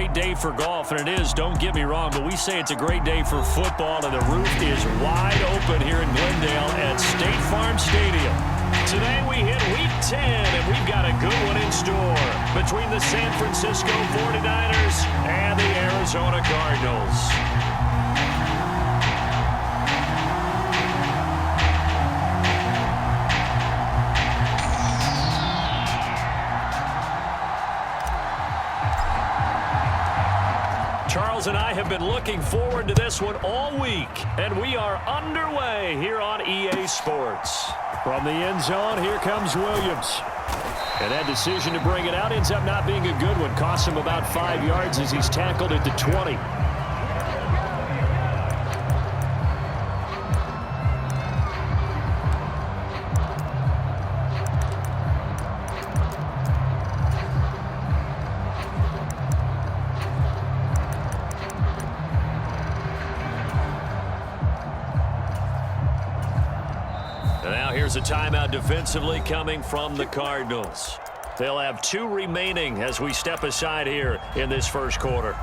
great day for golf, and it is, don't get me wrong, but we say it's a great day for football, and the roof is wide open here in Glendale at State Farm Stadium. Today we hit Week 10, and we've got a good one in store between the San Francisco 49ers and the Arizona Cardinals. Charles and I have been looking forward to this one all week, and we are underway here on EA Sports. From the end zone, here comes Williams. And that decision to bring it out ends up not being a good one. Costs him about 5 yards as he's tackled at the 20. Here's a timeout defensively coming from the Cardinals. They'll have 2 remaining as we step aside here in this first quarter.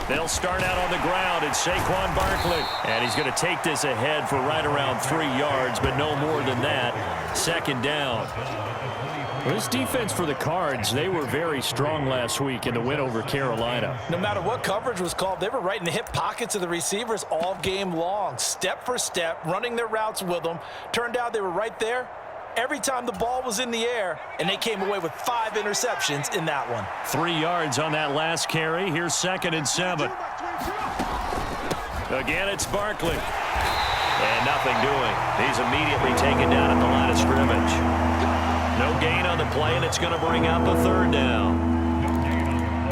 They'll start out on the ground, and Saquon Barkley. And he's going to take this ahead for right around 3 yards, but no more than that. Second down. Well, this defense for the Cards, they were very strong last week in the win over Carolina. No matter what coverage was called, they were right in the hip pockets of the receivers all game long. Step for step, running their routes with them. Turned out they were right there every time the ball was in the air, and they came away with 5 interceptions in that one. 3 yards on that last carry. Here's 2nd and 7. Again, it's Barkley. And nothing doing. He's immediately taken down at the line of scrimmage. No gain on the play, and it's going to bring up a 3rd down.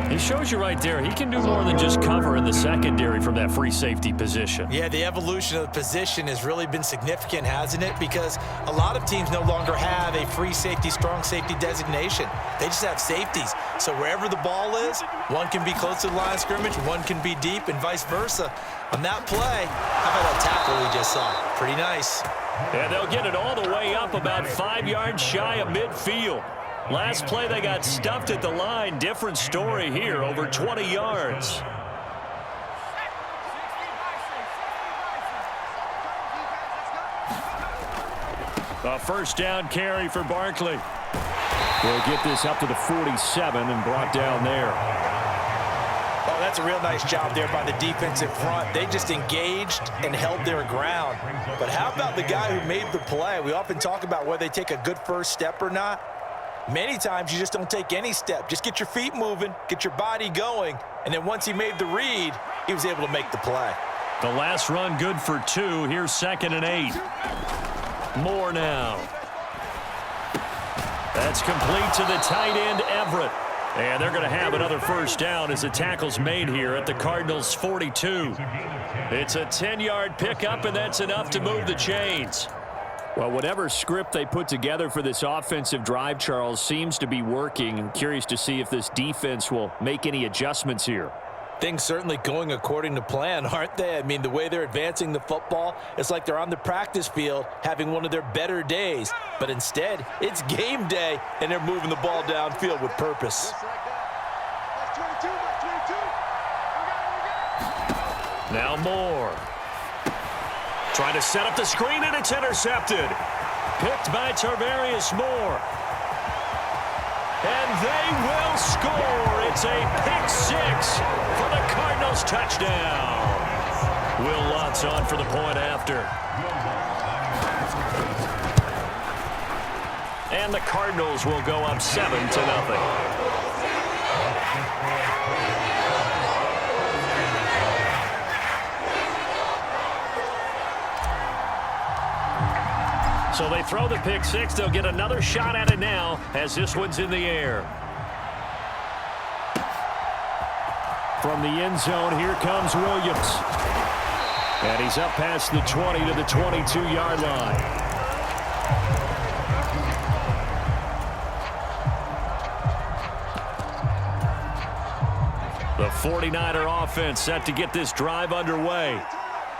He shows you right there, he can do more than just cover in the secondary from that free safety position. Yeah, the evolution of the position has really been significant, hasn't it? Because a lot of teams no longer have a free safety, strong safety designation. They just have safeties. So wherever the ball is, one can be close to the line of scrimmage, one can be deep, and vice versa. On that play, how about that tackle we just saw? Pretty nice. And they'll get it all the way up about 5 yards shy of midfield. Last play, they got stuffed at the line. Different story here, over 20 yards. A first down carry for Barkley. They'll get this up to the 47 and brought down there. Oh, that's a real nice job there by the defensive front. They just engaged and held their ground. But how about the guy who made the play? We often talk about whether they take a good first step or not. Many times you just don't take any step. Just get your feet moving, get your body going, and then once he made the read, he was able to make the play. The last run good for 2. Here's 2nd and 8. More now. That's complete to the tight end, Everett. And they're going to have another first down as the tackle's made here at the Cardinals' 42. It's a 10-yard pickup, and that's enough to move the chains. Well, whatever script they put together for this offensive drive, Charles, seems to be working. I'm curious to see if this defense will make any adjustments here. Things certainly going according to plan, aren't they? I mean, the way they're advancing the football, it's like they're on the practice field having one of their better days. But instead, it's game day, and they're moving the ball downfield with purpose. Now Moore. Trying to set up the screen, and it's intercepted. Picked by Tarvarius Moore. And they will score. It's a pick-6 for the Cardinals touchdown. Will Lutz on for the point after. And the Cardinals will go up 7-0. So they throw the pick-6. They'll get another shot at it now as this one's in the air. From the end zone, here comes Williams. And he's up past the 20 to the 22-yard line. The 49er offense set to get this drive underway.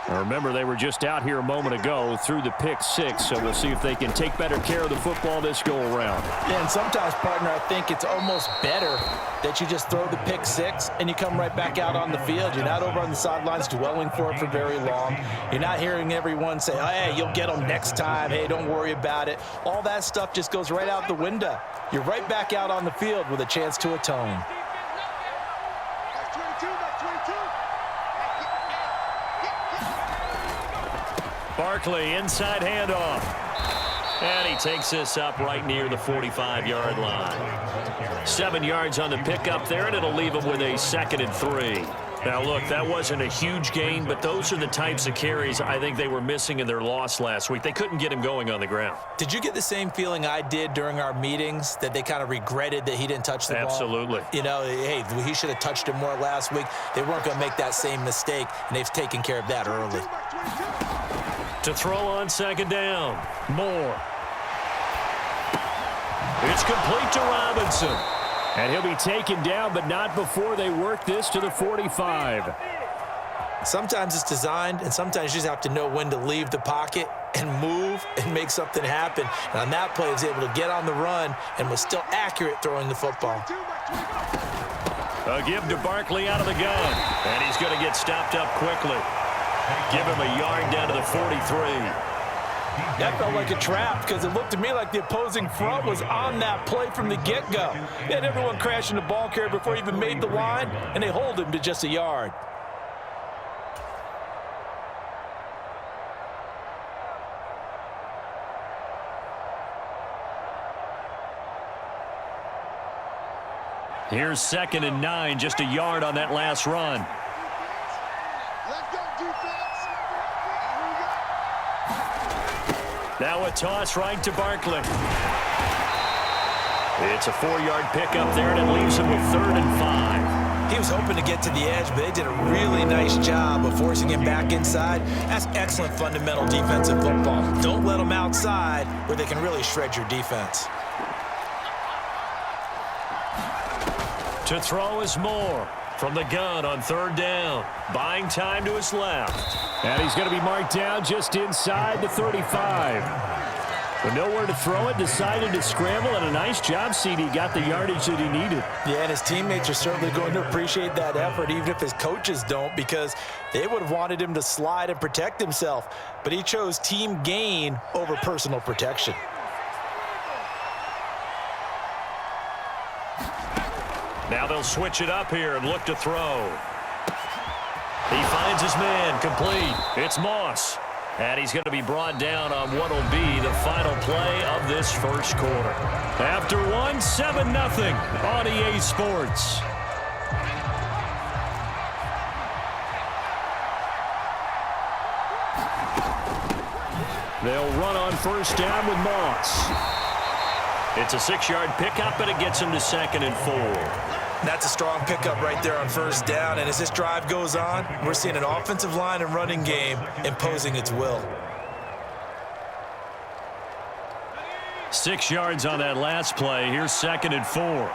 Now remember, they were just out here a moment ago through the pick six, so we'll see if they can take better care of the football this go-around. Yeah, and sometimes, partner, I think it's almost better that you just throw the pick six and you come right back out on the field. You're not over on the sidelines dwelling for it for very long. You're not hearing everyone say, oh, hey, you'll get them next time. Hey, don't worry about it. All that stuff just goes right out the window. You're right back out on the field with a chance to atone. Barkley, inside handoff. And he takes this up right near the 45-yard line. 7 yards on the pickup there, and it'll leave him with a 2nd and 3. Now, look, that wasn't a huge gain, but those are the types of carries I think they were missing in their loss last week. They couldn't get him going on the ground. Did you get the same feeling I did during our meetings, that they kind of regretted that he didn't touch the ball? Absolutely. You know, hey, he should have touched it more last week. They weren't going to make that same mistake, and they've taken care of that early. To throw on 2nd down. Moore. It's complete to Robinson. And he'll be taken down, but not before they work this to the 45. Sometimes it's designed, and sometimes you just have to know when to leave the pocket and move and make something happen. And on that play, he was able to get on the run and was still accurate throwing the football. A give to Barkley out of the gun. And he's going to get stopped up quickly. Give him a yard down to the 43. That felt like a trap because it looked to me like the opposing front was on that play from the get-go. They had everyone crashing the ball carrier before he even made the line, and they hold him to just a yard. Here's 2nd and 9, just a yard on that last run. Now a toss right to Barkley. It's a 4-yard pickup there, and it leaves him with 3rd and 5. He was hoping to get to the edge, but they did a really nice job of forcing him back inside. That's excellent fundamental defensive football. Don't let them outside where they can really shred your defense. To throw is Moore from the gun on 3rd down. Buying time to his left. And he's going to be marked down just inside the 35. But nowhere to throw it, decided to scramble, and a nice job, CD. Got the yardage that he needed. Yeah, and his teammates are certainly going to appreciate that effort, even if his coaches don't, because they would have wanted him to slide and protect himself. But he chose team gain over personal protection. Now they'll switch it up here and look to throw. He finds his man, complete. It's Moss. And he's going to be brought down on what will be the final play of this first quarter. After one, 7-0 on EA Sports. They'll run on 1st down with Moss. It's a 6-yard pickup, and it gets him to 2nd and 4. That's a strong pickup right there on 1st down, and as this drive goes on, we're seeing an offensive line and running game imposing its will. 6 yards on that last play. Here's 2nd and 4.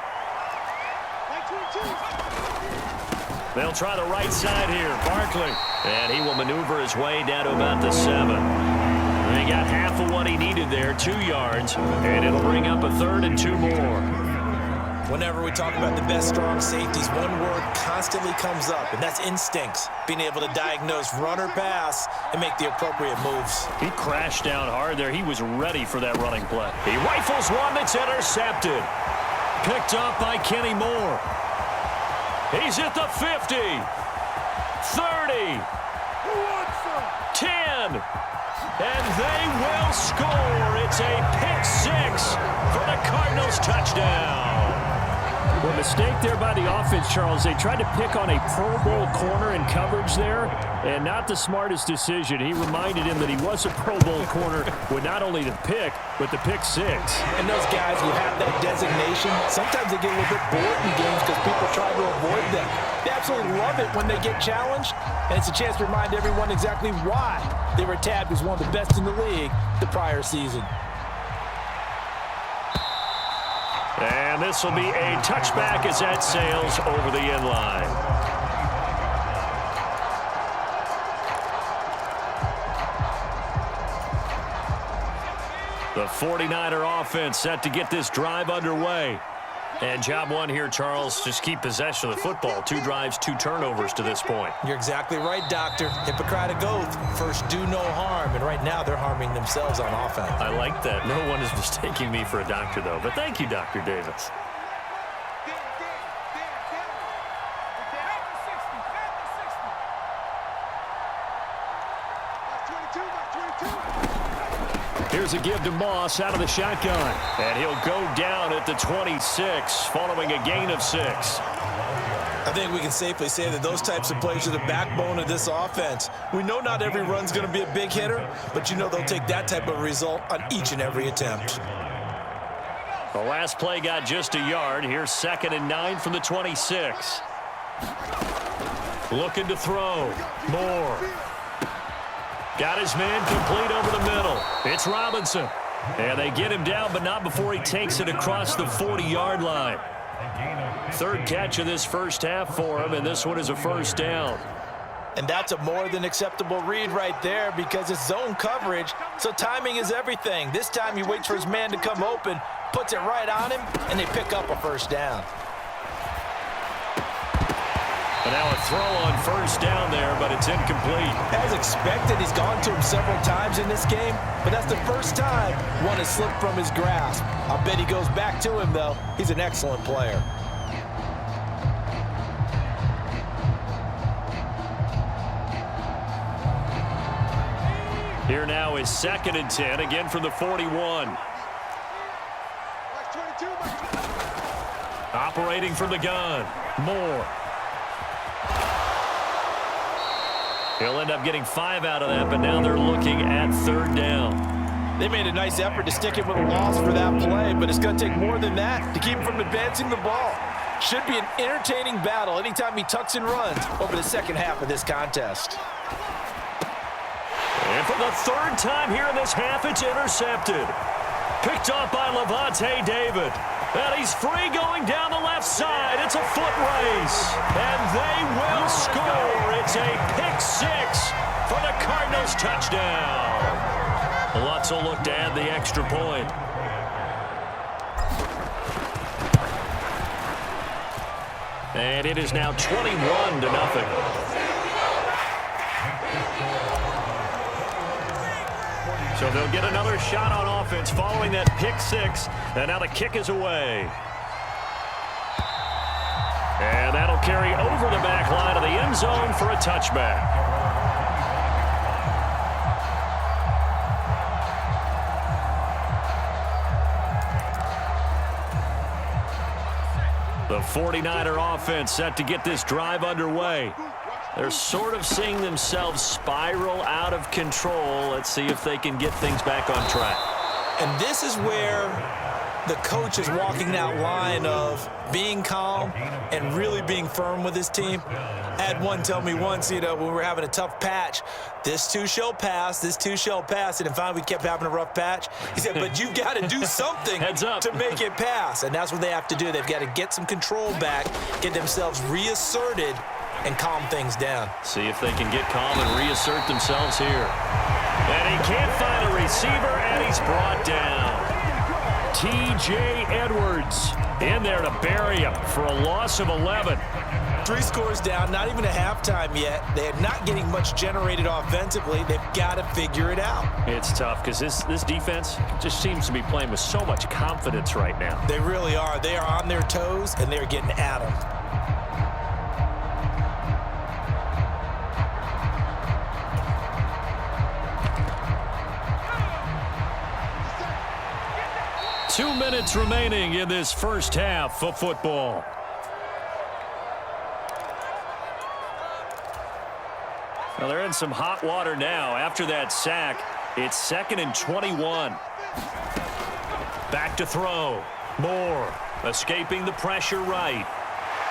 They'll try the right side here. Barkley. And he will maneuver his way down to about the 7. And he got half of what he needed there, 2 yards, and it'll bring up a 3rd and 2 more. Whenever we talk about the best strong safeties, one word constantly comes up, and that's instincts. Being able to diagnose run or pass and make the appropriate moves. He crashed down hard there. He was ready for that running play. He rifles one that's intercepted. Picked up by Kenny Moore. He's at the 50. 30. 10. And they will score. It's a pick 6 for the Cardinals touchdown. Well, mistake there by the offense, Charles. They tried to pick on a Pro Bowl corner in coverage there, and not the smartest decision. He reminded him that he was a Pro Bowl corner with not only the pick, but the pick six. And those guys who have that designation, sometimes they get a little bit bored in games because people try to avoid them. They absolutely love it when they get challenged, and it's a chance to remind everyone exactly why they were tabbed as one of the best in the league the prior season. And this will be a touchback as that sails over the end line. The 49er offense set to get this drive underway. And job one here, Charles, just keep possession of the football. 2 drives, 2 turnovers to this point. You're exactly right, Doctor. Hippocratic oath. First, do no harm. And right now, they're harming themselves on offense. I like that. No one is mistaking me for a doctor, though. But thank you, Dr. Davis. Here's a give to Moss out of the shotgun. And he'll go down at the 26 following a gain of 6. I think we can safely say that those types of plays are the backbone of this offense. We know not every run's going to be a big hitter, but you know they'll take that type of result on each and every attempt. The last play got just a yard. Here's 2nd and 9 from the 26. Looking to throw. Moore. Got his man complete over the middle. It's Robinson. And they get him down, but not before he takes it across the 40-yard line. 3rd catch of this first half for him, and this one is a first down. And that's a more than acceptable read right there because it's zone coverage, so timing is everything. This time he waits for his man to come open, puts it right on him, and they pick up a first down. And now a throw on first down there, but it's incomplete. As expected, he's gone to him several times in this game, but that's the first time one has slipped from his grasp. I'll bet he goes back to him, though. He's an excellent player. Here now is 2nd and 10, again from the 41. Operating from the gun, Moore. He'll end up getting 5 out of that, but now they're looking at 3rd down. They made a nice effort to stick him with a loss for that play, but it's going to take more than that to keep him from advancing the ball. Should be an entertaining battle anytime he tucks and runs over the second half of this contest. And for the 3rd time here in this half, it's intercepted. Picked off by Levante David. And he's free going down the left side. It's a foot race. And they will score. It's a pick 6 for the Cardinals touchdown. Lutz will look to add the extra point. And it is now 21-0. So they'll get another shot on offense following that pick 6. And now the kick is away. And that'll carry over the back line of the end zone for a touchback. The 49er offense set to get this drive underway. They're sort of seeing themselves spiral out of control. Let's see if they can get things back on track. And this is where the coach is walking that line of being calm and really being firm with his team. I had one tell me once, when we were having a tough patch, this too shall pass, this too shall pass. And finally we kept having a rough patch. He said, but you've got to do something to make it pass. And that's what they have to do. They've got to get some control back, get themselves reasserted, and calm things down. See if they can get calm and reassert themselves here. And he can't find a receiver, and he's brought down. T.J. Edwards in there to bury him for a loss of 11. 3 scores down, not even a halftime yet. They're not getting much generated offensively. They've got to figure it out. It's tough because this defense just seems to be playing with so much confidence right now. They really are. They are on their toes, and they're getting at them. 2 minutes remaining in this first half of football. Well, they're in some hot water now. After that sack, it's 2nd and 21. Back to throw. Moore escaping the pressure right.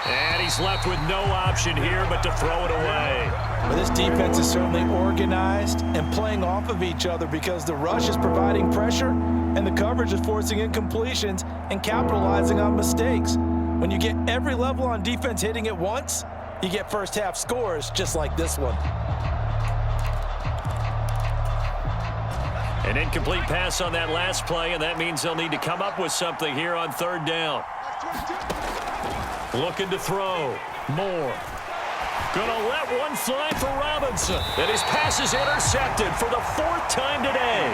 And he's left with no option here but to throw it away. Well, this defense is certainly organized and playing off of each other because the rush is providing pressure and the coverage is forcing incompletions and capitalizing on mistakes. When you get every level on defense hitting at once, you get first half scores just like this one. An incomplete pass on that last play, and that means they'll need to come up with something here on 3rd down. Looking to throw. Moore. Gonna let one fly for Robinson. And his pass is intercepted for the 4th time today.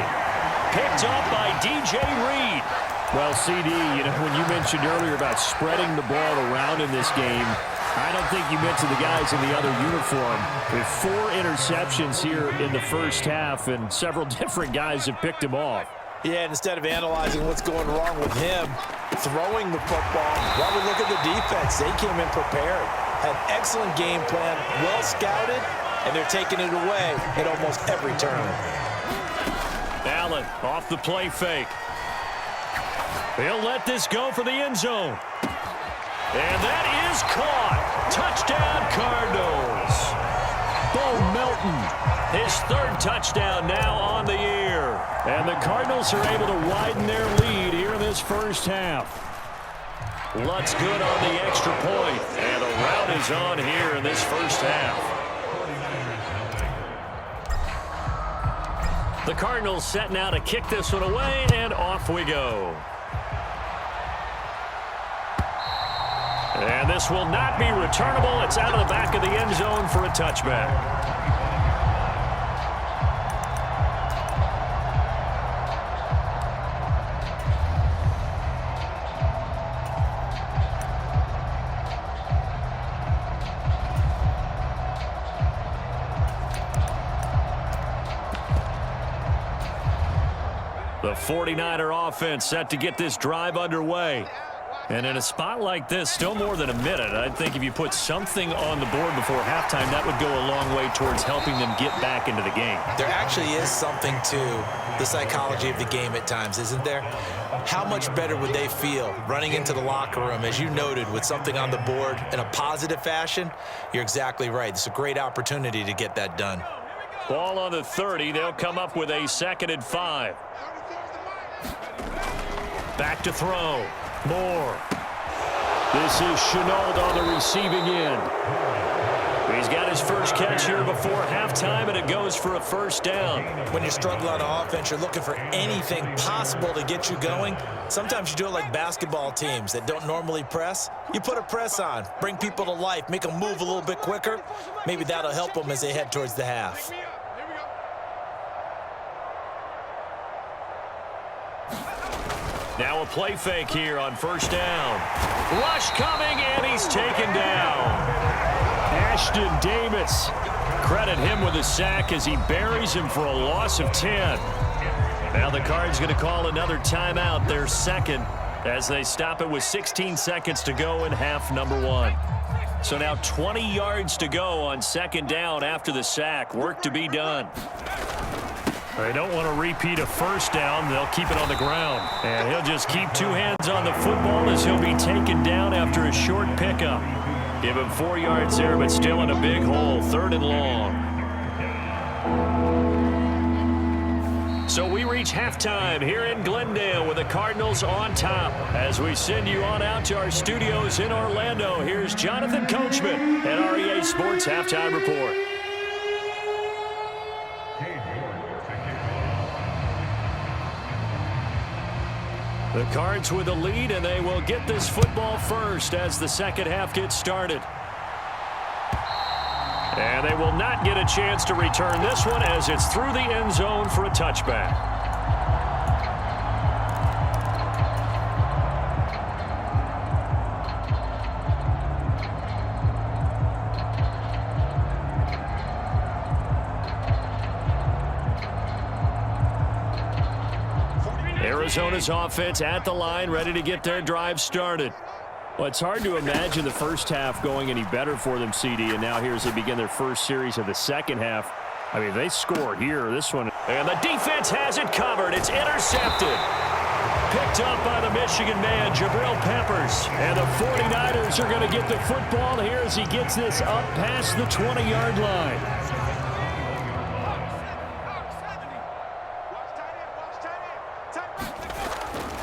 Picked up by DJ Reed. Well, CD, when you mentioned earlier about spreading the ball around in this game, I don't think you mentioned the guys in the other uniform. With 4 interceptions here in the first half, and several different guys have picked him off. Yeah, instead of analyzing what's going wrong with him, throwing the football, while we look at the defense, they came in prepared. Had excellent game plan, well scouted, and they're taking it away at almost every turn. Allen off the play fake. He'll let this go for the end zone. And that is caught. Touchdown, Cardinals. Bo Melton, his 3rd touchdown now on the year. And the Cardinals are able to widen their lead here in this first half. Lutz good on the extra point. And the rout is on here in this first half. The Cardinals set now to kick this one away, and off we go. And this will not be returnable. It's out of the back of the end zone for a touchback. The 49er offense set to get this drive underway. And in a spot like this, still more than a minute, I think if you put something on the board before halftime, that would go a long way towards helping them get back into the game. There actually is something to the psychology of the game at times, isn't there? How much better would they feel running into the locker room, as you noted, with something on the board in a positive fashion? You're exactly right. It's a great opportunity to get that done. Ball on the 30. They'll come up with a 2nd and 5. Back to throw. Moore. This is Chenault on the receiving end. He's got his first catch here before halftime, and it goes for a 1st down. When you're struggling on offense, you're looking for anything possible to get you going. Sometimes you do it like basketball teams that don't normally press. You put a press on, bring people to life, make them move a little bit quicker. Maybe that'll help them as they head towards the half. Now a play fake here on 1st down. Rush coming, and he's taken down. Ashton Davis. Credit him with a sack as he buries him for a loss of 10. Now the Cards going to call another timeout, their 2nd, as they stop it with 16 seconds to go in half number 1. So now 20 yards to go on 2nd down after the sack. Work to be done. They don't want to repeat a 1st down. They'll keep it on the ground. And he'll just keep 2 hands on the football as he'll be taken down after a short pickup. Give him 4 yards there, but still in a big hole. 3rd and long. So we reach halftime here in Glendale with the Cardinals on top. As we send you on out to our studios in Orlando, here's Jonathan Coachman at REA Sports Halftime Report. The Cards with the lead, and they will get this football first as the 2nd half gets started. And they will not get a chance to return this one as it's through the end zone for a touchback. Arizona's offense at the line, ready to get their drive started. Well, it's hard to imagine the first half going any better for them, CD, and now here as they begin their first series of the second half. I mean, they score here. This one. And the defense has it covered. It's intercepted. Picked up by the Michigan man, Jabril Peppers. And the 49ers are going to get the football here as he gets this up past the 20-yard line.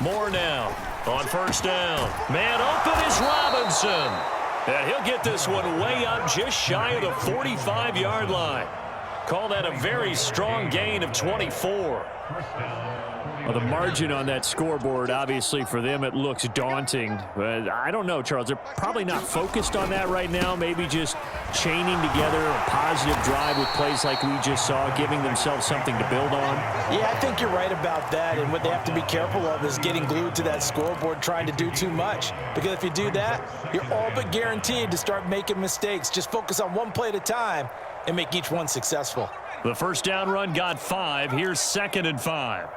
More now. On first down, man open is Robinson. And he'll get this one way up just shy of the 45-yard line. Call that a very strong gain of 24. Well, the margin on that scoreboard, obviously, for them, it looks daunting. But I don't know, Charles. They're probably not focused on that right now. Maybe just chaining together a positive drive with plays like we just saw, giving themselves something to build on. Yeah, I think you're right about that. And what they have to be careful of is getting glued to that scoreboard, trying to do too much. Because if you do that, you're all but guaranteed to start making mistakes. Just focus on one play at a time and make each one successful. The first down run got 5. Here's 2nd and 5.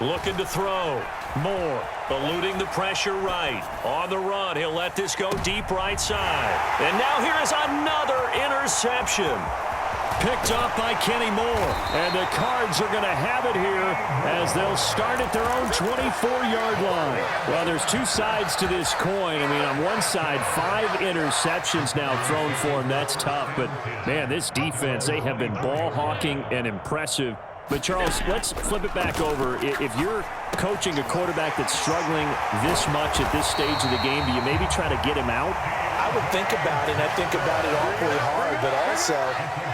Looking to throw. Moore eluding the pressure right. On the run, he'll let this go deep right side. And now here is another interception. Picked up by Kenny Moore. And the Cards are going to have it here as they'll start at their own 24-yard line. Well, there's two sides to this coin. I mean, on one side, 5 interceptions now thrown for him. That's tough. But, man, this defense, they have been ball hawking and impressive. But, Charles, let's flip it back over. If you're coaching a quarterback that's struggling this much at this stage of the game, do you maybe try to get him out? I would think about it, and I think about it awfully hard, but also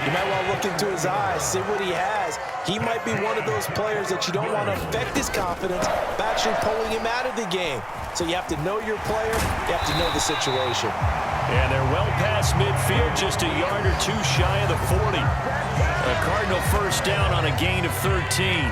you might want to look into his eyes, see what he has. He might be one of those players that you don't want to affect his confidence by actually pulling him out of the game. So you have to know your player, you have to know the situation. And they're well past midfield, just a yard or two shy of the 40. A Cardinal first down on a gain of 13.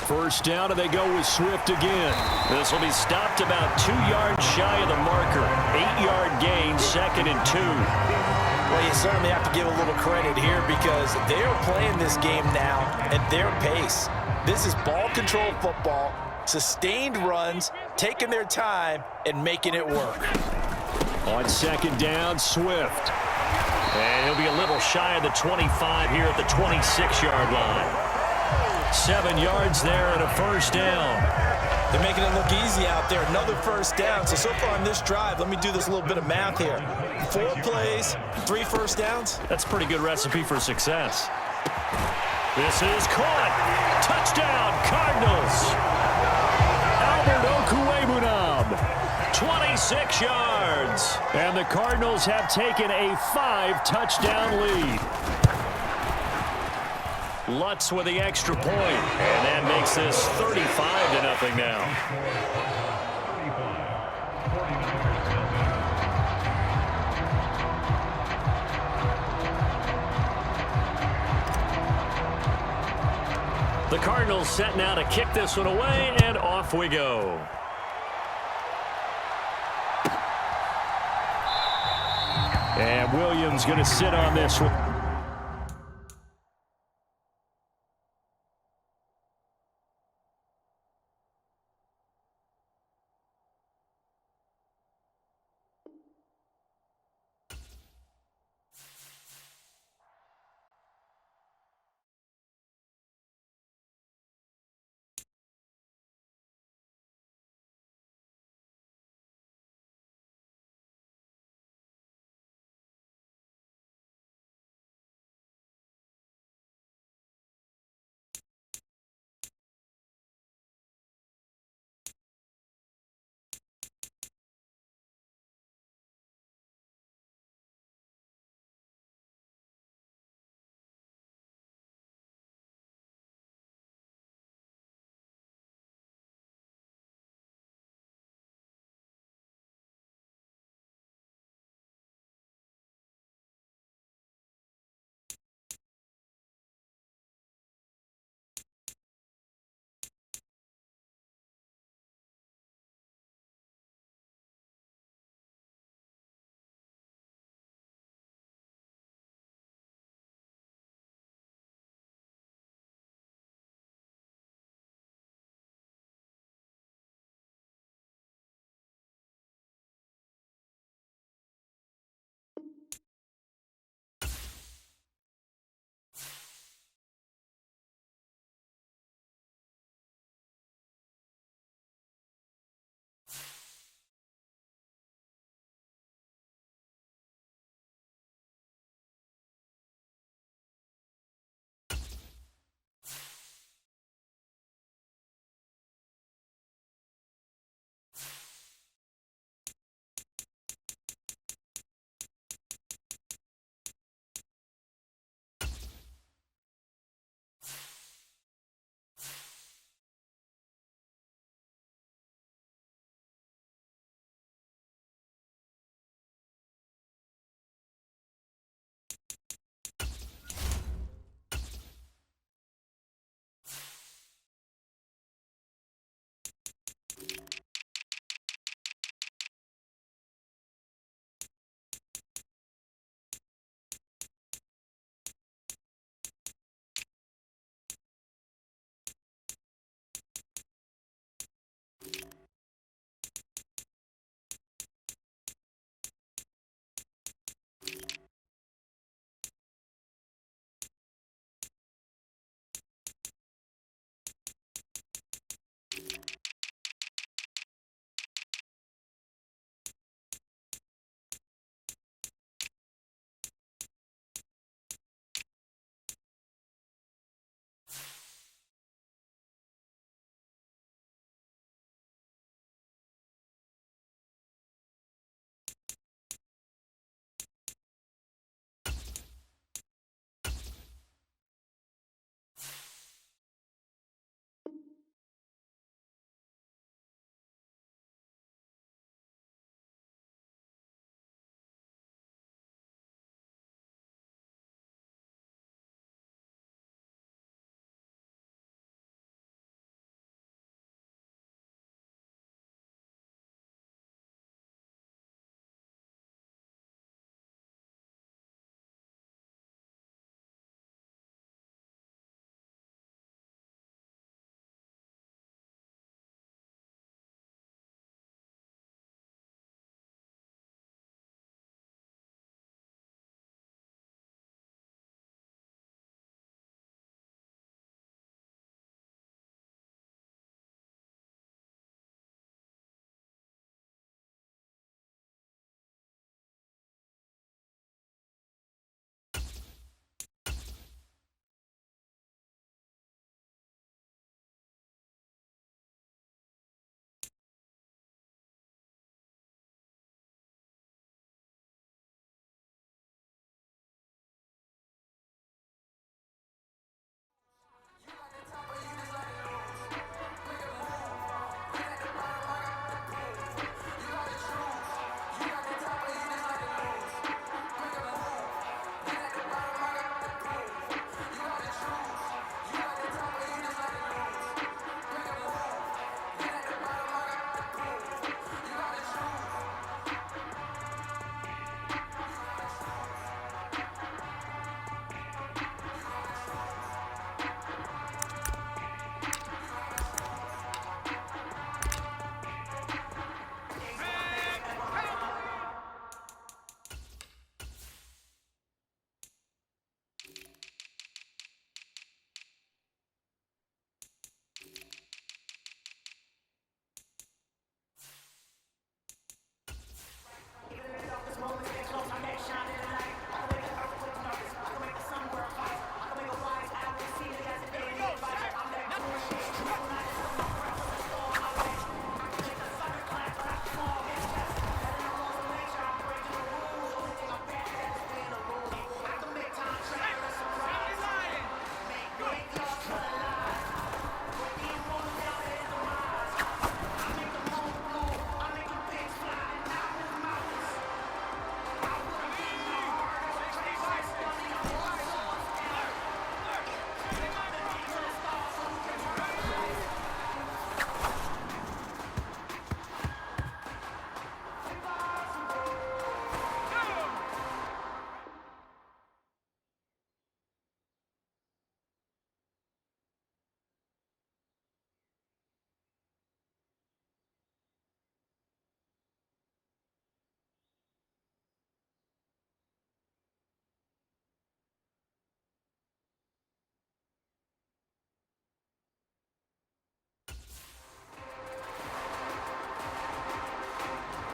First down, and they go with Swift again. This will be stopped about 2 yards shy of the marker. 8-yard gain, 2nd and 2. Well, you certainly have to give a little credit here because they're playing this game now at their pace. This is ball control football, sustained runs, taking their time, and making it work. On second down, Swift. And he'll be a little shy of the 25 here at the 26-yard line. 7 yards there and a first down. They're making it look easy out there. Another first down. So far on this drive, let me do this little bit of math here. 4 plays, 3 first downs. That's a pretty good recipe for success. This is caught. Touchdown, Cardinals. Albert Okwuegbunam, 26 yards. And the Cardinals have taken a 5-touchdown lead. Lutz with the extra point, and that makes this 35-0 now. The Cardinals set now to kick this one away, and off we go. And Williams going to sit on this one.